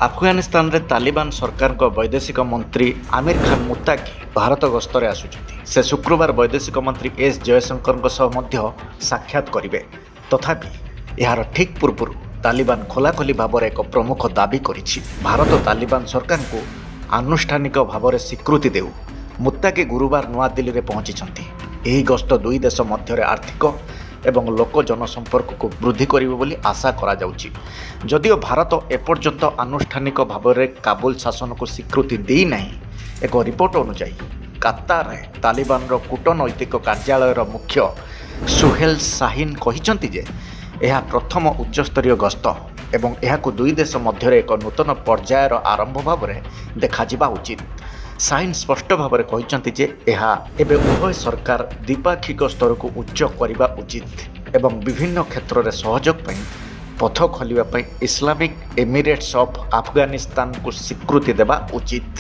ଆଫଗାନିସ୍ତାନରେ ତାଲିବାନ ସରକାରଙ୍କ ବୈଦେଶିକ ମନ୍ତ୍ରୀ ଆମିର ଖାନ ମୁତ୍ତାକି ଭାରତ ଗସ୍ତରେ ଆସୁଛନ୍ତି। ସେ ଶୁକ୍ରବାର ବୈଦେଶିକ ମନ୍ତ୍ରୀ ଏସ୍ ଜୟଶଙ୍କରଙ୍କ ସହ ମଧ୍ୟ ସାକ୍ଷାତ କରିବେ। ତଥାପି ଏହାର ଠିକ୍ ପୂର୍ବରୁ ତାଲିବାନ ଖୋଲାଖୋଲି ଭାବରେ ଏକ ପ୍ରମୁଖ ଦାବି କରିଛି। ଭାରତ ତାଲିବାନ ସରକାରଙ୍କୁ ଆନୁଷ୍ଠାନିକ ଭାବରେ ସ୍ୱୀକୃତି ଦେଉ। ମୁତ୍ତାକି ଗୁରୁବାର ନୂଆଦିଲ୍ଲୀରେ ପହଞ୍ଚିଛନ୍ତି। ଏହି ଗସ୍ତ ଦୁଇ ଦେଶ ମଧ୍ୟରେ ଆର୍ଥିକ ଏବଂ ଲୋକ ଜନସମ୍ପର୍କକୁ ବୃଦ୍ଧି କରିବ ବୋଲି ଆଶା କରାଯାଉଛି। ଯଦିଓ ଭାରତ ଏପର୍ଯ୍ୟନ୍ତ ଆନୁଷ୍ଠାନିକ ଭାବରେ କାବୁଲ ଶାସନକୁ ସ୍ୱୀକୃତି ଦେଇନାହିଁ। ଏକ ରିପୋର୍ଟ ଅନୁଯାୟୀ କାତାରରେ ତାଲିବାନର କୂଟନୈତିକ କାର୍ଯ୍ୟାଳୟର ମୁଖ୍ୟ ସୁହେଲ ଶାହିନ କହିଛନ୍ତି ଯେ ଏହା ପ୍ରଥମ ଉଚ୍ଚସ୍ତରୀୟ ଗସ୍ତ ଏବଂ ଏହାକୁ ଦୁଇ ଦେଶ ମଧ୍ୟରେ ଏକ ନୂତନ ପର୍ଯ୍ୟାୟର ଆରମ୍ଭ ଭାବରେ ଦେଖାଯିବା ଉଚିତ। ଶାହିନ ସ୍ପଷ୍ଟ ଭାବରେ କହିଛନ୍ତି ଯେ ଏହା ଏବେ ଉଭୟ ସରକାର ଦ୍ୱିପାକ୍ଷିକ ସ୍ତରକୁ ଉଚ୍ଚ କରିବା ଉଚିତ ଏବଂ ବିଭିନ୍ନ କ୍ଷେତ୍ରରେ ସହଯୋଗ ପାଇଁ ପଥ ଖୋଲିବା ପାଇଁ ଇସଲାମିକ୍ ଏମିରେଟ୍ସ ଅଫ୍ ଆଫଗାନିସ୍ତାନକୁ ସ୍ୱୀକୃତି ଦେବା ଉଚିତ।